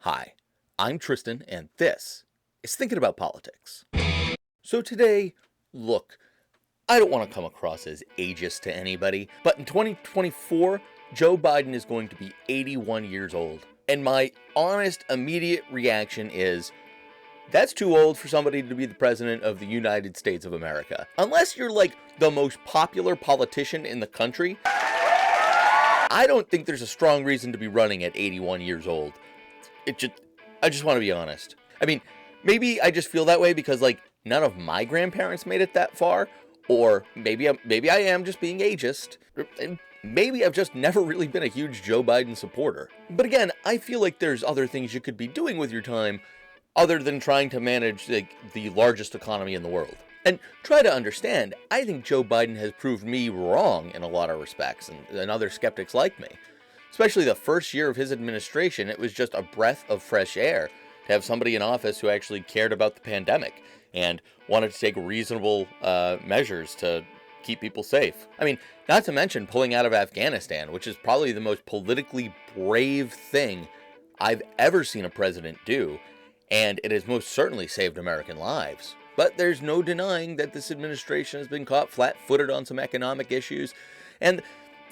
Hi, I'm Tristan, and this is Thinking About Politics. So today, look, I don't want to come across as ageist to anybody, but in 2024, Joe Biden is going to be 81 years old. And my honest, immediate reaction is, that's too old for somebody to be the president of the United States of America. Unless you're like the most popular politician in the country, I don't think there's a strong reason to be running at 81 years old. I just want to be honest. I mean, maybe I just feel that way because like none of my grandparents made it that far, or maybe I am just being ageist. Maybe I've just never really been a huge Joe Biden supporter. But again, I feel like there's other things you could be doing with your time other than trying to manage like the largest economy in the world. And try to understand, I think Joe Biden has proved me wrong in a lot of respects, and other skeptics like me. Especially the first year of his administration, it was just a breath of fresh air to have somebody in office who actually cared about the pandemic and wanted to take reasonable measures to keep people safe. I mean, not to mention pulling out of Afghanistan, which is probably the most politically brave thing I've ever seen a president do, and it has most certainly saved American lives. But there's no denying that this administration has been caught flat-footed on some economic issues, and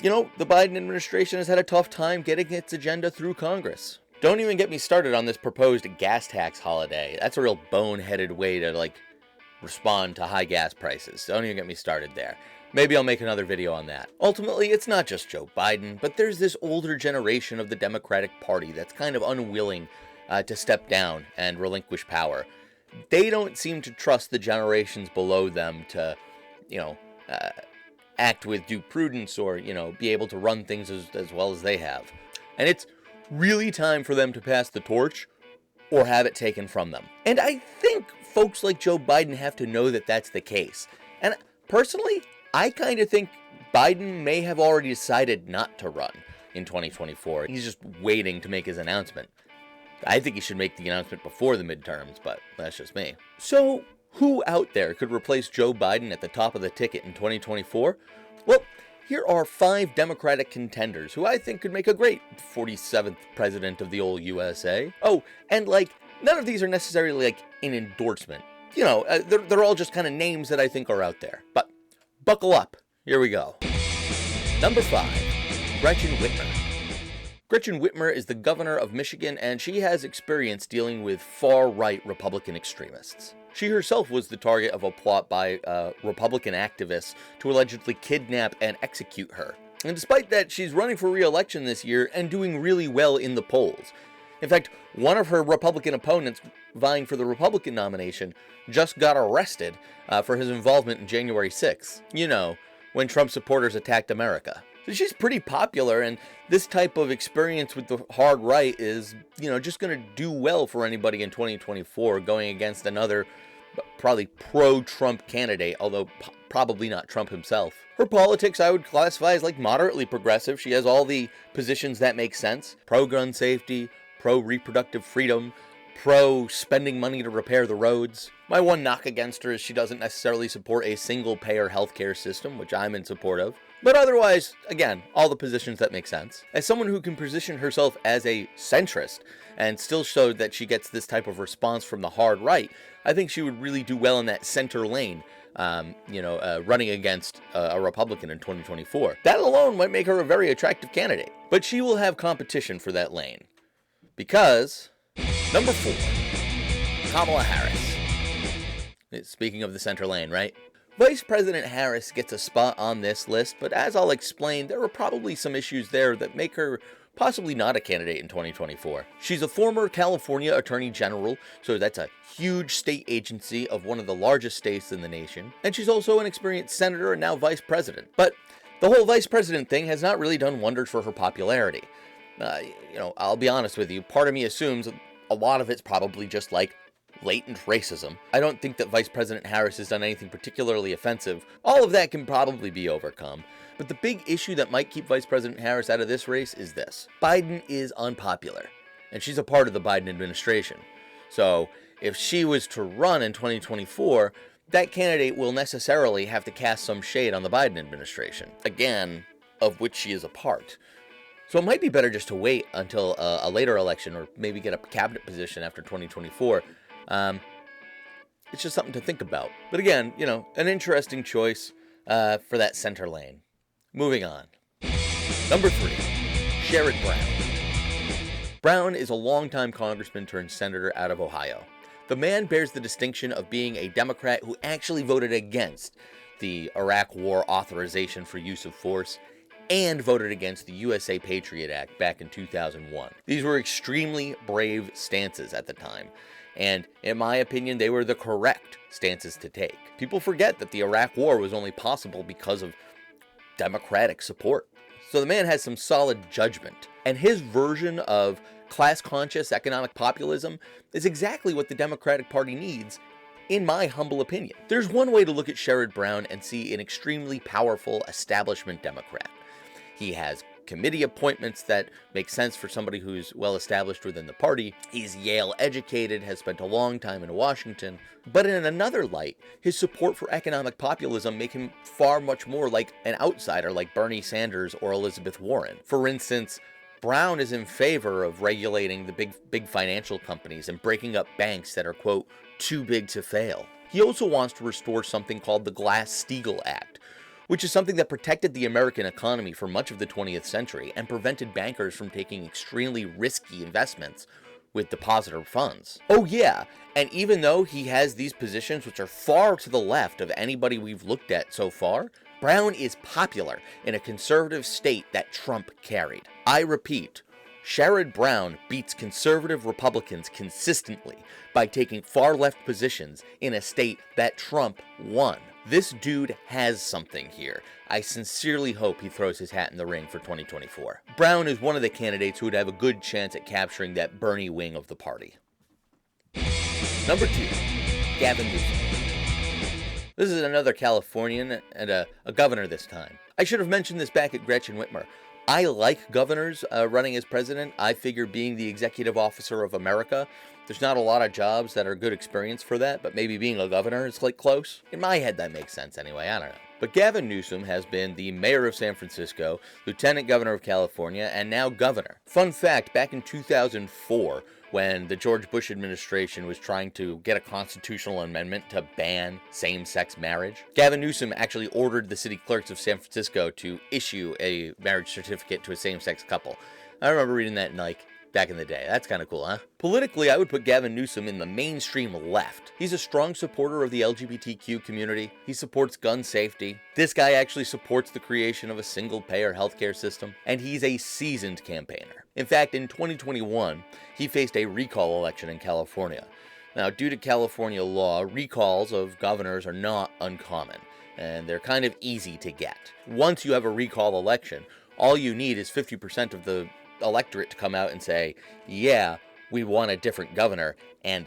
you know, the Biden administration has had a tough time getting its agenda through Congress. Don't even get me started on this proposed gas tax holiday. That's a real boneheaded way to, like, respond to high gas prices. Don't even get me started there. Maybe I'll make another video on that. Ultimately, it's not just Joe Biden, but there's this older generation of the Democratic Party that's kind of unwilling to step down and relinquish power. They don't seem to trust the generations below them to, act with due prudence or, be able to run things as well as they have. And it's really time for them to pass the torch or have it taken from them. And I think folks like Joe Biden have to know that that's the case. And personally, I kind of think Biden may have already decided not to run in 2024. He's just waiting to make his announcement. I think he should make the announcement before the midterms, but that's just me. So, who out there could replace Joe Biden at the top of the ticket in 2024? Well, here are 5 Democratic contenders who I think could make a great 47th president of the old USA. Oh, and none of these are necessarily an endorsement. They're all just kind of names that I think are out there. But buckle up. Here we go. Number 5, Gretchen Whitmer. Gretchen Whitmer is the governor of Michigan, and she has experience dealing with far-right Republican extremists. She herself was the target of a plot by Republican activists to allegedly kidnap and execute her. And despite that, she's running for re-election this year and doing really well in the polls. In fact, one of her Republican opponents vying for the Republican nomination just got arrested for his involvement in January 6th. When Trump supporters attacked America. So she's pretty popular, and this type of experience with the hard right is, just going to do well for anybody in 2024 going against another probably pro-Trump candidate, although probably not Trump himself. Her politics I would classify as moderately progressive. She has all the positions that make sense. Pro-gun safety, pro-reproductive freedom, pro-spending money to repair the roads. My one knock against her is she doesn't necessarily support a single-payer healthcare system, which I'm in support of. But otherwise, again, all the positions that make sense. As someone who can position herself as a centrist and still show that she gets this type of response from the hard right, I think she would really do well in that center lane, running against a Republican in 2024. That alone might make her a very attractive candidate. But she will have competition for that lane. Because, number 4, Kamala Harris. Speaking of the center lane, right? Vice President Harris gets a spot on this list, but as I'll explain, there are probably some issues there that make her possibly not a candidate in 2024. She's a former California Attorney General, so that's a huge state agency of one of the largest states in the nation, and she's also an experienced senator and now vice president. But the whole vice president thing has not really done wonders for her popularity. I'll be honest with you, part of me assumes a lot of it's probably just latent racism. I don't think that Vice President Harris has done anything particularly offensive. All of that can probably be overcome. But the big issue that might keep Vice President Harris out of this race is this. Biden is unpopular, and she's a part of the Biden administration. So if she was to run in 2024, that candidate will necessarily have to cast some shade on the Biden administration, again, of which she is a part. So it might be better just to wait until a later election or maybe get a cabinet position after 2024. It's just something to think about. But again, an interesting choice for that center lane. Moving on. Number 3, Sherrod Brown. Brown is a longtime congressman turned senator out of Ohio. The man bears the distinction of being a Democrat who actually voted against the Iraq War authorization for use of force and voted against the USA Patriot Act back in 2001. These were extremely brave stances at the time, and in my opinion, they were the correct stances to take. People forget that the Iraq War was only possible because of Democratic support. So the man has some solid judgment, and his version of class-conscious economic populism is exactly what the Democratic Party needs, in my humble opinion. There's one way to look at Sherrod Brown and see an extremely powerful establishment Democrat. He has committee appointments that make sense for somebody who's well established within the party. He's Yale educated, has spent a long time in Washington. But in another light, his support for economic populism make him far much more like an outsider like Bernie Sanders or Elizabeth Warren. For instance, Brown is in favor of regulating the big financial companies and breaking up banks that are, quote, too big to fail. He also wants to restore something called the Glass-Steagall Act, which is something that protected the American economy for much of the 20th century and prevented bankers from taking extremely risky investments with depositor funds. Oh yeah, and even though he has these positions which are far to the left of anybody we've looked at so far, Brown is popular in a conservative state that Trump carried. I repeat, Sherrod Brown beats conservative Republicans consistently by taking far-left positions in a state that Trump won. This dude has something here. I sincerely hope he throws his hat in the ring for 2024. Brown is one of the candidates who would have a good chance at capturing that Bernie wing of the party. Number 2, Gavin Newsom. This is another Californian and a governor this time. I should have mentioned this back at Gretchen Whitmer. I like governors running as president. I figure being the executive officer of America, there's not a lot of jobs that are good experience for that, but maybe being a governor is like close. In my head, that makes sense anyway. I don't know. But Gavin Newsom has been the mayor of San Francisco, lieutenant governor of California, and now governor. Fun fact, back in 2004, when the George Bush administration was trying to get a constitutional amendment to ban same-sex marriage, Gavin Newsom actually ordered the city clerks of San Francisco to issue a marriage certificate to a same-sex couple. I remember reading that in, back in the day. That's kind of cool, huh? Politically, I would put Gavin Newsom in the mainstream left. He's a strong supporter of the LGBTQ community. He supports gun safety. This guy actually supports the creation of a single-payer healthcare system, and he's a seasoned campaigner. In fact, in 2021, he faced a recall election in California. Now, due to California law, recalls of governors are not uncommon, and they're kind of easy to get. Once you have a recall election, all you need is 50% of the electorate to come out and say, yeah, we want a different governor, and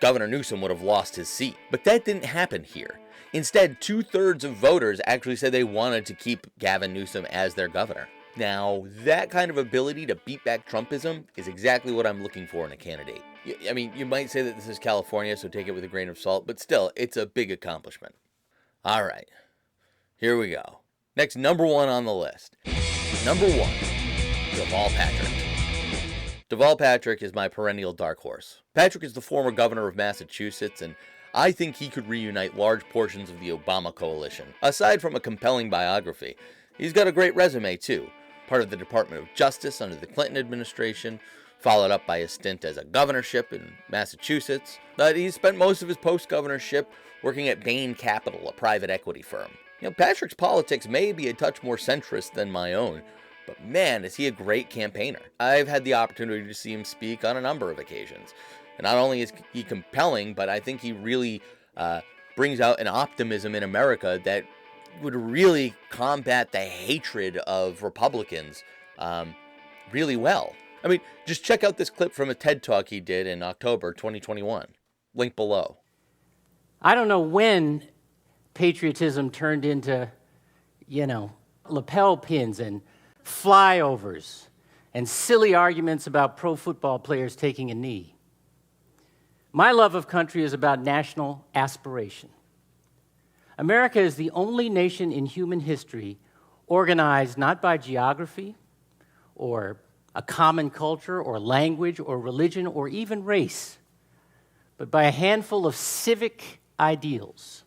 Governor Newsom would have lost his seat. But that didn't happen here. Instead, 2/3 of voters actually said they wanted to keep Gavin Newsom as their governor. Now, that kind of ability to beat back Trumpism is exactly what I'm looking for in a candidate. I mean, you might say that this is California, so take it with a grain of salt, but still, it's a big accomplishment. All right, here we go. Next, number 1 on the list. Number 1. Deval Patrick. Deval Patrick is my perennial dark horse. Patrick is the former governor of Massachusetts, and I think he could reunite large portions of the Obama coalition. Aside from a compelling biography, he's got a great resume too. Part of the Department of Justice under the Clinton administration, followed up by a stint as a governorship in Massachusetts. But he spent most of his post-governorship working at Bain Capital, a private equity firm. Patrick's politics may be a touch more centrist than my own, but man, is he a great campaigner. I've had the opportunity to see him speak on a number of occasions. And not only is he compelling, but I think he really brings out an optimism in America that would really combat the hatred of Republicans really well. I mean, just check out this clip from a TED Talk he did in October 2021. Link below. I don't know when patriotism turned into, lapel pins and flyovers and silly arguments about pro football players taking a knee. My love of country is about national aspiration. America is the only nation in human history organized not by geography or a common culture or language or religion or even race, but by a handful of civic ideals.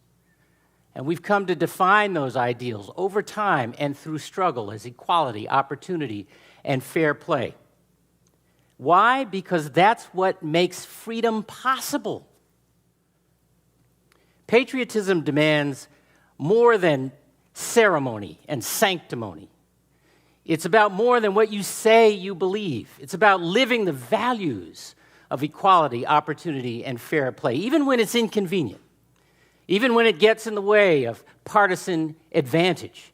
And we've come to define those ideals over time and through struggle as equality, opportunity, and fair play. Why? Because that's what makes freedom possible. Patriotism demands more than ceremony and sanctimony. It's about more than what you say you believe. It's about living the values of equality, opportunity, and fair play, even when it's inconvenient, even when it gets in the way of partisan advantage,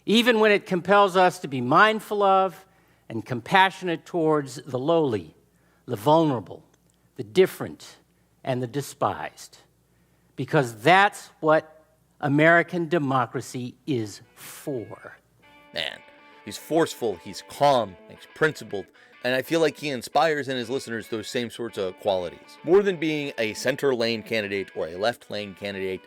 even when it compels us to be mindful of and compassionate towards the lowly, the vulnerable, the different, and the despised. Because that's what American democracy is for. Man, he's forceful, he's calm, he's principled, and I feel like he inspires in his listeners those same sorts of qualities. More than being a center lane candidate or a left lane candidate,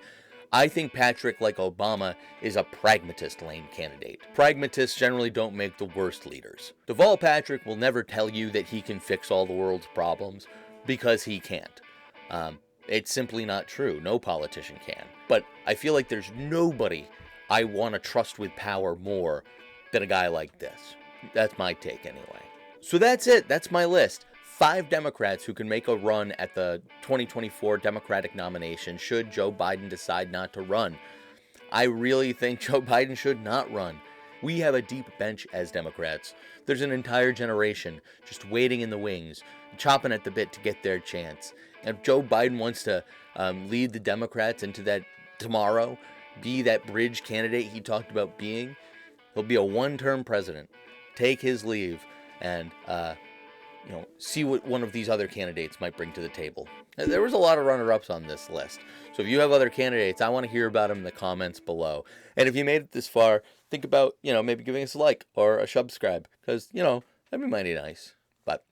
I think Patrick, like Obama, is a pragmatist lane candidate. Pragmatists generally don't make the worst leaders. Deval Patrick will never tell you that he can fix all the world's problems, because he can't. It's simply not true. No politician can. But I feel like there's nobody I want to trust with power more than a guy like this. That's my take anyway. So that's it. That's my list. 5 Democrats who can make a run at the 2024 Democratic nomination should Joe Biden decide not to run. I really think Joe Biden should not run. We have a deep bench as Democrats. There's an entire generation just waiting in the wings, chomping at the bit to get their chance. And if Joe Biden wants to lead the Democrats into that tomorrow, be that bridge candidate he talked about being, he'll be a one-term president. Take his leave and see what one of these other candidates might bring to the table. There was a lot of runner-ups on this list. So if you have other candidates, I want to hear about them in the comments below. And if you made it this far, think about, maybe giving us a like or a subscribe. Because, that'd be mighty nice. But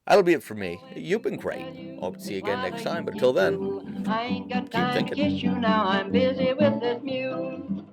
that'll be it for me. You've been great. Hope to see you again next time. But until then, I ain't got keep time to thinking. kiss you now. I'm busy with this mule.